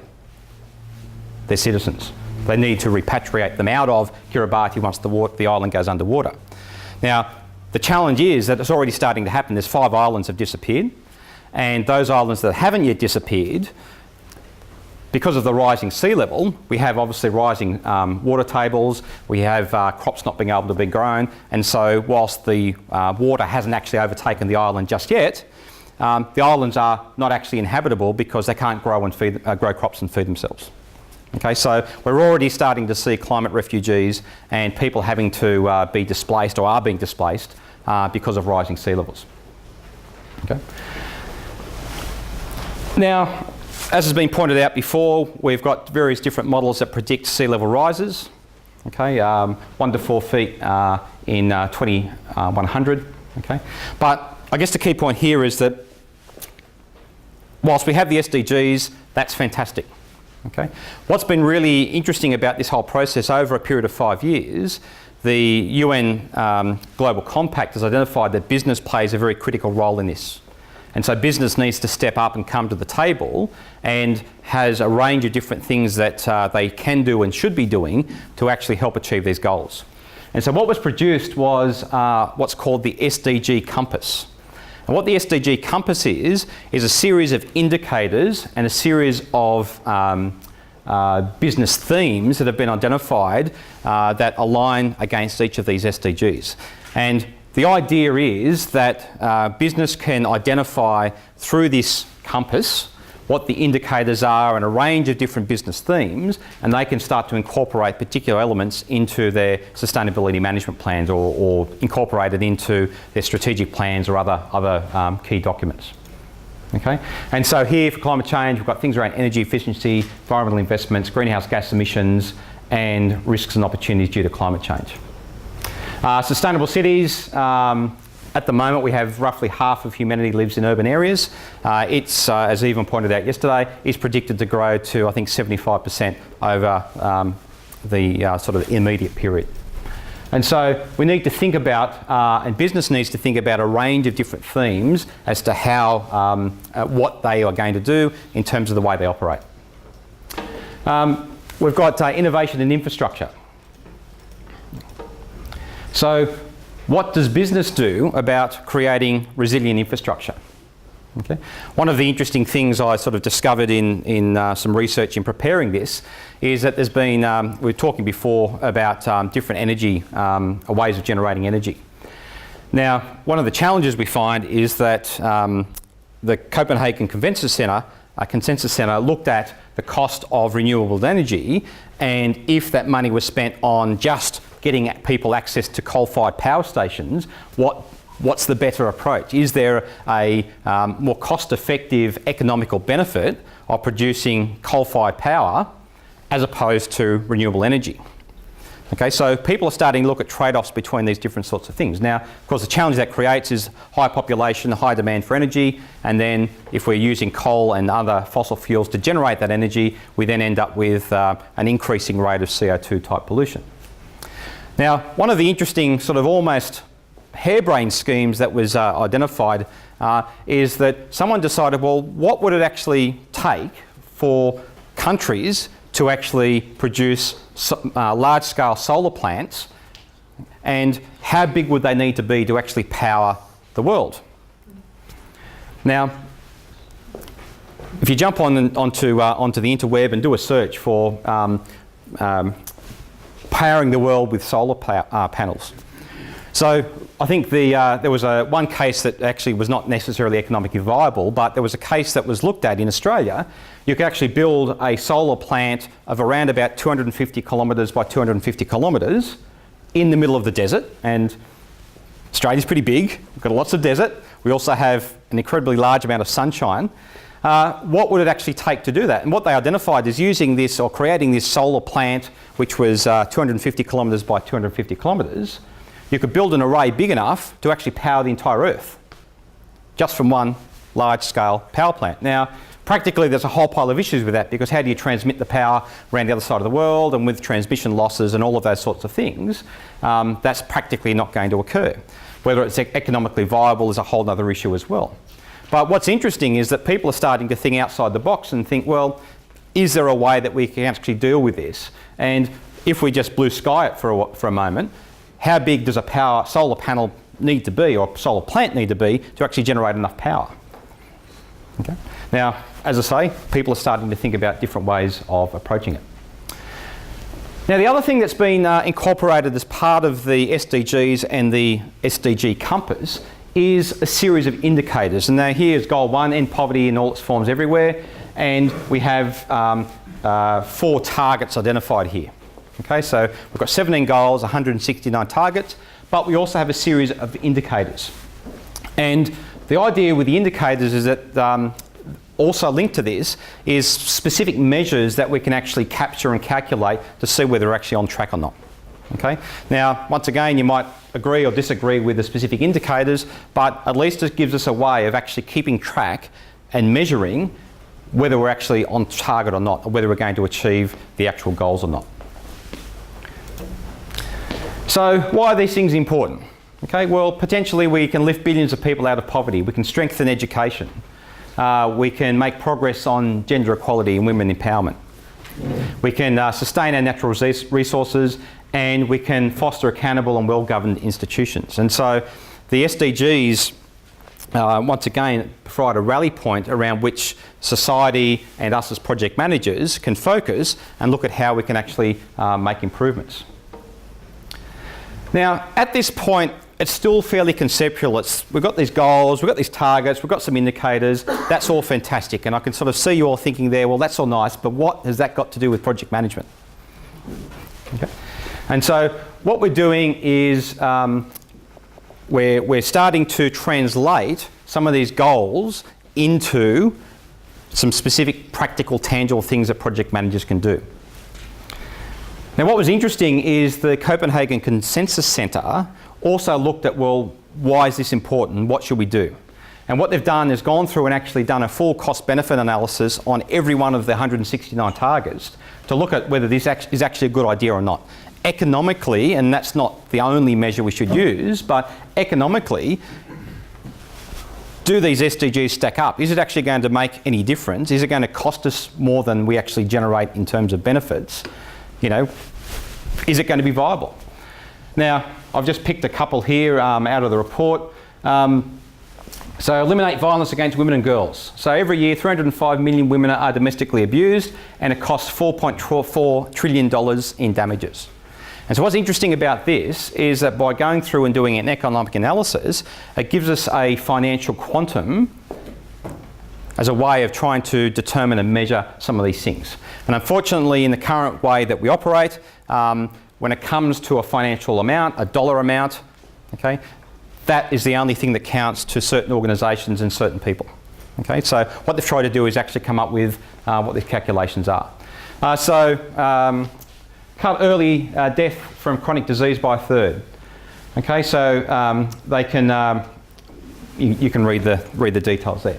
their citizens. They need to repatriate them out of Kiribati once the island goes underwater. Now, the challenge is that it's already starting to happen. There's 5 islands have disappeared, and those islands that haven't yet disappeared, because of the rising sea level, we have obviously rising water tables, we have crops not being able to be grown, and so whilst the water hasn't actually overtaken the island just yet, the islands are not actually inhabitable because they can't grow crops and feed themselves. Okay, so we're already starting to see climate refugees and people having to be displaced or are being displaced because of rising sea levels. Okay. Now, as has been pointed out before, we've got various different models that predict sea level rises. Okay, 1 to 4 feet in 2100. Okay, but I guess the key point here is that whilst we have the SDGs, that's fantastic. Okay. What's been really interesting about this whole process over a period of 5 years, the UN Global Compact has identified that business plays a very critical role in this. And so business needs to step up and come to the table and has a range of different things that they can do and should be doing to actually help achieve these goals. And so what was produced was what's called the SDG Compass. And what the SDG Compass is a series of indicators and a series of business themes that have been identified that align against each of these SDGs. And the idea is that business can identify through this compass what the indicators are and a range of different business themes, and they can start to incorporate particular elements into their sustainability management plans or incorporate it into their strategic plans or other key documents. Okay? And so here for climate change, we've got things around energy efficiency, environmental investments, greenhouse gas emissions, and risks and opportunities due to climate change. Sustainable cities. At the moment, we have roughly half of humanity lives in urban areas. It's, as Evan pointed out yesterday, is predicted to grow to, I think, 75% over the sort of immediate period. And so we need to think about, and business needs to think about a range of different themes as to how, what they are going to do in terms of the way they operate. We've got innovation and infrastructure. So what does business do about creating resilient infrastructure? Okay. One of the interesting things I sort of discovered in some research in preparing this is that there's been, we were talking before about different energy, ways of generating energy. Now, one of the challenges we find is that the Copenhagen Consensus Centre looked at the cost of renewable energy, and if that money was spent on just getting people access to coal-fired power stations, what's the better approach? Is there a more cost-effective economical benefit of producing coal-fired power as opposed to renewable energy? Okay, so people are starting to look at trade-offs between these different sorts of things. Now, of course, the challenge that creates is high population, high demand for energy, and then if we're using coal and other fossil fuels to generate that energy, we then end up with an increasing rate of CO2 type pollution. Now, one of the interesting sort of almost harebrained schemes that was identified is that someone decided, well, what would it actually take for countries to actually produce large-scale solar plants, and how big would they need to be to actually power the world? Now, if you jump onto the interweb and do a search for powering the world with solar panels. So I think there was one case that actually was not necessarily economically viable, but there was a case that was looked at in Australia. You could actually build a solar plant of around about 250 kilometres by 250 kilometres in the middle of the desert, and Australia's pretty big. We've got lots of desert. We also have an incredibly large amount of sunshine. What would it actually take to do that? And what they identified is using this or creating this solar plant, which was 250 kilometres by 250 kilometres, you could build an array big enough to actually power the entire Earth, just from one large-scale power plant. Now, practically there's a whole pile of issues with that, because how do you transmit the power around the other side of the world, and with transmission losses and all of those sorts of things, that's practically not going to occur. Whether it's economically viable is a whole other issue as well. But what's interesting is that people are starting to think outside the box and think, well, is there a way that we can actually deal with this? And if we just blue sky it for a moment, how big does a solar panel need to be, or solar plant need to be, to actually generate enough power? Okay. Now, as I say, people are starting to think about different ways of approaching it. Now, the other thing that's been incorporated as part of the SDGs and the SDG compass is a series of indicators. And now here's goal 1, end poverty in all its forms everywhere. And we have 4 targets identified here. Okay, so we've got 17 goals, 169 targets, but we also have a series of indicators. And the idea with the indicators is that also linked to this is specific measures that we can actually capture and calculate to see whether we're actually on track or not. Okay? Now, once again, you might agree or disagree with the specific indicators, but at least it gives us a way of actually keeping track and measuring whether we're actually on target or not, or whether we're going to achieve the actual goals or not. So why are these things important? Okay, well, potentially we can lift billions of people out of poverty. We can strengthen education. We can make progress on gender equality and women empowerment. We can sustain our natural resources, and we can foster accountable and well-governed institutions. And so the SDGs, once again, provide a rally point around which society and us as project managers can focus and look at how we can actually make improvements. Now, at this point, it's still fairly conceptual. We've got these goals, we've got these targets, we've got some indicators. That's all fantastic. And I can sort of see you all thinking there, well, that's all nice, but what has that got to do with project management? Okay. And so what we're doing is we're starting to translate some of these goals into some specific practical, tangible things that project managers can do. Now, what was interesting is the Copenhagen Consensus Centre also looked at, well, why is this important? What should we do? And what they've done is gone through and actually done a full cost-benefit analysis on every one of the 169 targets to look at whether this is actually a good idea or not. Economically, and that's not the only measure we should use, but economically, do these SDGs stack up? Is it actually going to make any difference? Is it going to cost us more than we actually generate in terms of benefits? You know, is it going to be viable? Now, I've just picked a couple here out of the report. So eliminate violence against women and girls. So every year 305 million women are domestically abused and it costs $4.4 trillion in damages. And so what's interesting about this is that by going through and doing an economic analysis, it gives us a financial quantum as a way of trying to determine and measure some of these things. And unfortunately, in the current way that we operate, when it comes to a financial amount, a dollar amount, okay, that is the only thing that counts to certain organisations and certain people. Okay, so what they've tried to do is actually come up with what these calculations are. Cut early death from chronic disease by a third. Okay, so they can you can read the details there.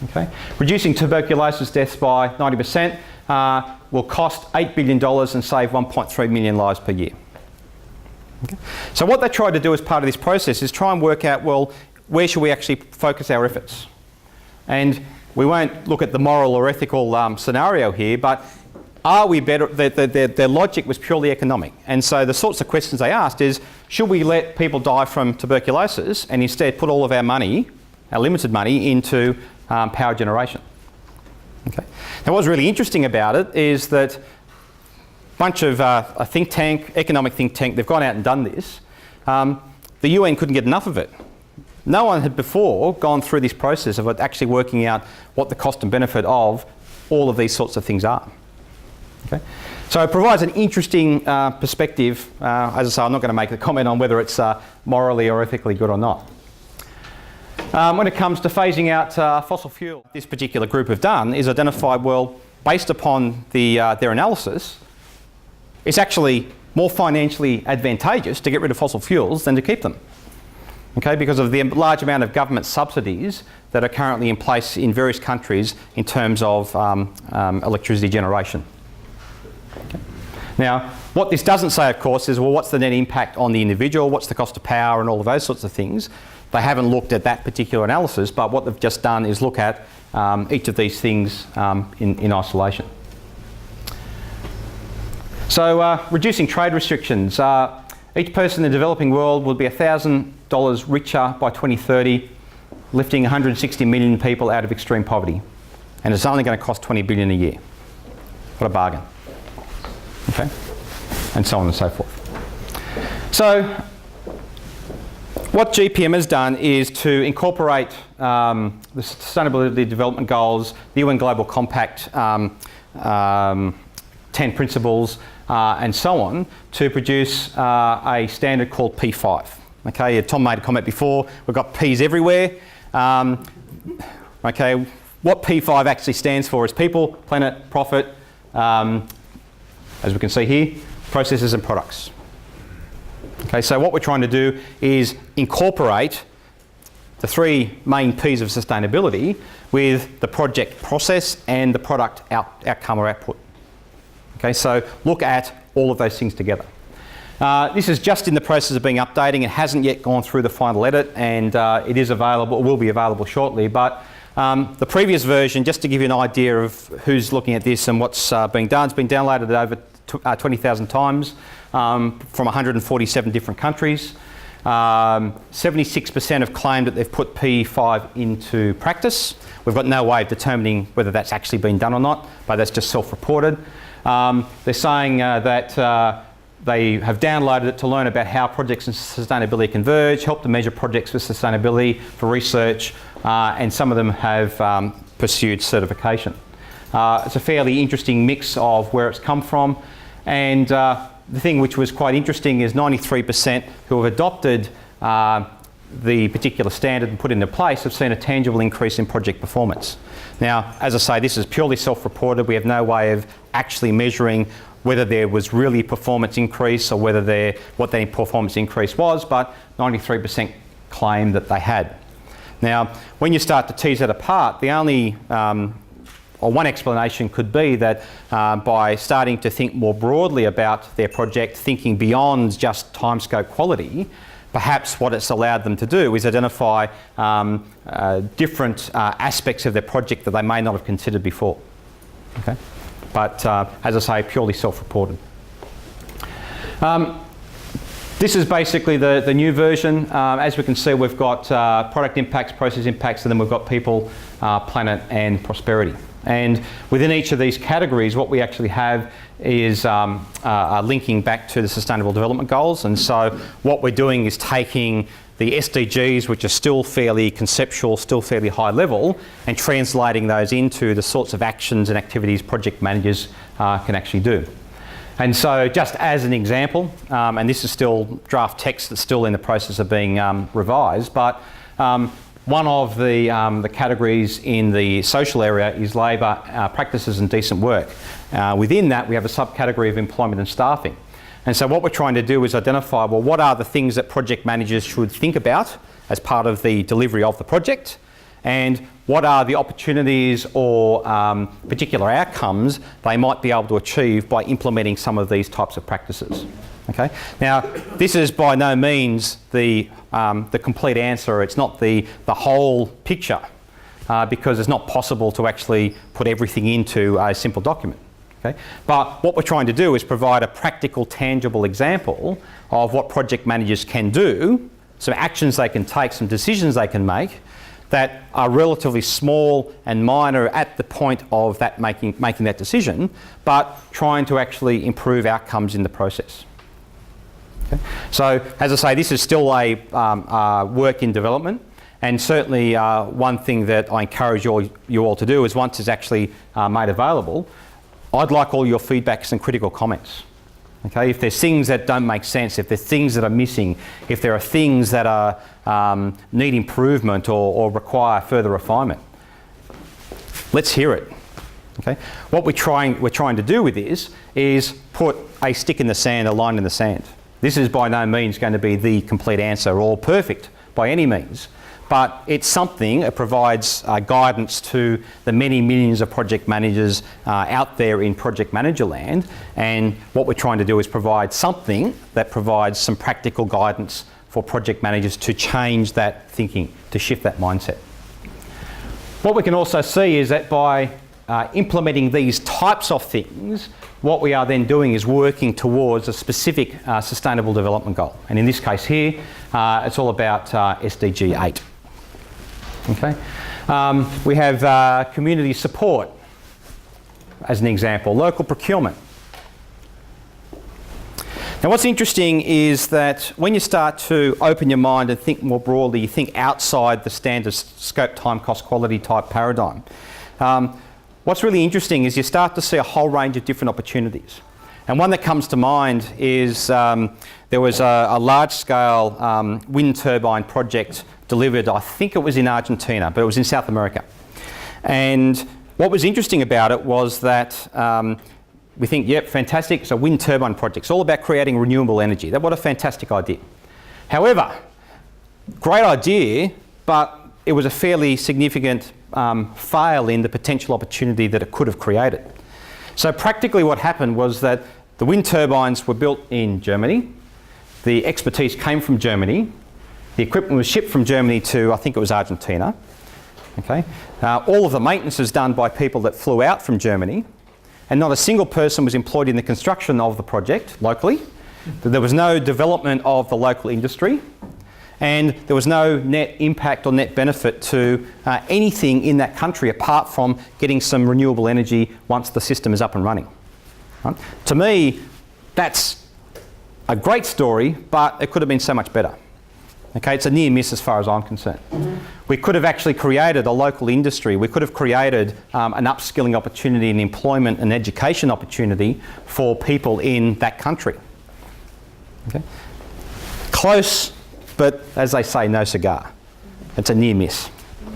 Okay, reducing tuberculosis deaths by 90% will cost $8 billion and save 1.3 million lives per year. Okay. So what they tried to do as part of this process is try and work out, well, where should we actually focus our efforts? And we won't look at the moral or ethical scenario here, but are we better? Their logic was purely economic. And so the sorts of questions they asked is, should we let people die from tuberculosis and instead put all of our money, our limited money, into power generation? Okay. Now what's really interesting about it is that bunch of a think tank, economic think tank, they've gone out and done this. The UN couldn't get enough of it. No one had before gone through this process of actually working out what the cost and benefit of all of these sorts of things are. Okay? So it provides an interesting perspective. As I say, I'm not going to make a comment on whether it's morally or ethically good or not. When it comes to phasing out fossil fuel, this particular group have done is identified, well, based upon their analysis, it's actually more financially advantageous to get rid of fossil fuels than to keep them. Okay, because of the large amount of government subsidies that are currently in place in various countries in terms of electricity generation. Okay. Now, what this doesn't say, of course, is, well, what's the net impact on the individual, what's the cost of power and all of those sorts of things. They haven't looked at that particular analysis, but what they've just done is look at each of these things in isolation. So reducing trade restrictions. Each person in the developing world will be $1,000 richer by 2030, lifting 160 million people out of extreme poverty. And it's only going to cost $20 billion a year. What a bargain. Okay? And so on and so forth. So what GPM has done is to incorporate the Sustainability Development Goals, the UN Global Compact 10 principles, and so on, to produce a standard called P5. Okay, Tom made a comment before, we've got P's everywhere. Okay, what P5 actually stands for is people, planet, profit, as we can see here, processes and products. Okay, so what we're trying to do is incorporate the three main P's of sustainability with the project process and the product outcome or output. Okay, so look at all of those things together. This is just in the process of being updating. It hasn't yet gone through the final edit, and it is available, will be available shortly. But the previous version, just to give you an idea of who's looking at this and what's being done, it's been downloaded over 20,000 times from 147 different countries. 76% have claimed that they've put P5 into practice. We've got no way of determining whether that's actually been done or not, but that's just self-reported. They're saying that they have downloaded it to learn about how projects and sustainability converge, help to measure projects with sustainability for research, and some of them have pursued certification. It's a fairly interesting mix of where it's come from, and the thing which was quite interesting is 93% who have adopted the particular standard and put it into place have seen a tangible increase in project performance. Now, as I say, this is purely self-reported. We have no way of actually measuring whether there was really performance increase or whether what their performance increase was, but 93% claim that they had. Now, when you start to tease that apart, the only or one explanation could be that by starting to think more broadly about their project, thinking beyond just timescope quality, perhaps what it's allowed them to do is identify different aspects of their project that they may not have considered before. Okay? But as I say, purely self-reported. This is basically the new version. As we can see, we've got product impacts, process impacts, and then we've got people, planet, and prosperity. And within each of these categories, what we actually have is linking back to the Sustainable Development Goals. And so what we're doing is taking the SDGs, which are still fairly conceptual, still fairly high level, and translating those into the sorts of actions and activities project managers can actually do. And so just as an example, and this is still draft text that's still in the process of being revised, but one of the categories in the social area is labour, practices and decent work. Within that, we have a subcategory of employment and staffing. And so what we're trying to do is identify, well, what are the things that project managers should think about as part of the delivery of the project, and what are the opportunities or particular outcomes they might be able to achieve by implementing some of these types of practices. Okay. Now, this is by no means the complete answer. It's not the whole picture because it's not possible to actually put everything into a simple document. Okay. But what we're trying to do is provide a practical, tangible example of what project managers can do, some actions they can take, some decisions they can make that are relatively small and minor at the point of that making that decision, but trying to actually improve outcomes in the process. Okay. So, as I say, this is still a work in development, and certainly one thing that I encourage you all to do is once it's actually made available, I'd like all your feedbacks and critical comments. Okay, if there's things that don't make sense, if there's things that are missing, if there are things that are need improvement or require further refinement, let's hear it. Okay, what we're trying to do with this is put a stick in the sand, a line in the sand. This is by no means going to be the complete answer or perfect by any means, but it's something. It provides guidance to the many millions of project managers out there in project manager land, and what we're trying to do is provide something that provides some practical guidance for project managers to change that thinking, to shift that mindset. What we can also see is that by implementing these types of things, what we are then doing is working towards a specific sustainable development goal. And in this case here, it's all about SDG 8. Okay. We have community support as an example, local procurement. Now what's interesting is that when you start to open your mind and think more broadly, you think outside the standard scope, time, cost, quality type paradigm. What's really interesting is you start to see a whole range of different opportunities. And one that comes to mind is there was a large-scale wind turbine project delivered, I think it was in Argentina, but it was in South America. And what was interesting about it was that we think, yep, fantastic, it's a wind turbine project. It's all about creating renewable energy. What a fantastic idea. However, great idea, but it was a fairly significant fail in the potential opportunity that it could have created. So practically what happened was that the wind turbines were built in Germany, the expertise came from Germany, the equipment was shipped from Germany to, I think it was Argentina. Okay. All of the maintenance was done by people that flew out from Germany, and not a single person was employed in the construction of the project locally. There was no development of the local industry, and there was no net impact or net benefit to anything in that country apart from getting some renewable energy once the system is up and running. Right? To me, that's a great story, but it could have been so much better. Okay, it's a near miss as far as I'm concerned. We could have actually created a local industry. We could have created an upskilling opportunity, an employment and education opportunity for people in that country. Okay. Close, but as they say, no cigar. It's a near miss.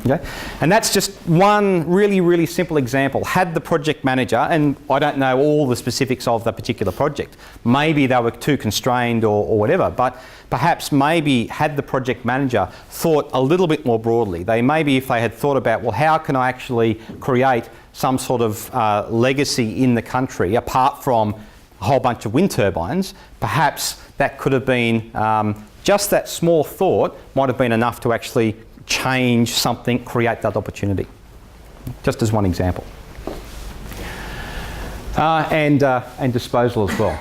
Okay? And that's just one really, really simple example. Had the project manager, and I don't know all the specifics of the particular project, maybe they were too constrained or whatever, but perhaps maybe had the project manager thought a little bit more broadly, if they had thought about, well, how can I actually create some sort of legacy in the country apart from a whole bunch of wind turbines, perhaps that could have been, just that small thought might have been enough to actually change something, create that opportunity. Just as one example. And disposal as well.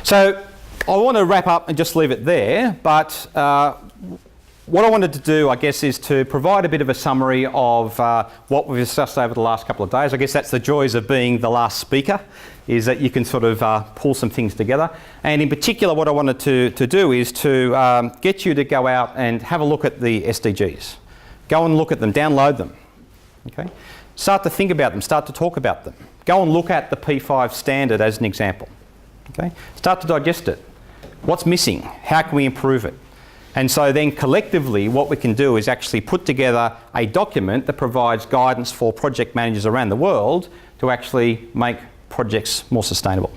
So I want to wrap up and just leave it there, but what I wanted to do, I guess, is to provide a bit of a summary of what we've discussed over the last couple of days. I guess that's the joys of being the last speaker, is that you can sort of pull some things together. And in particular, what I wanted to do is to get you to go out and have a look at the SDGs. Go and look at them, download them. Okay? Start to think about them, start to talk about them. Go and look at the P5 standard as an example. Okay? Start to digest it. What's missing? How can we improve it? And so then collectively what we can do is actually put together a document that provides guidance for project managers around the world to actually make projects more sustainable.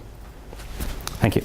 Thank you.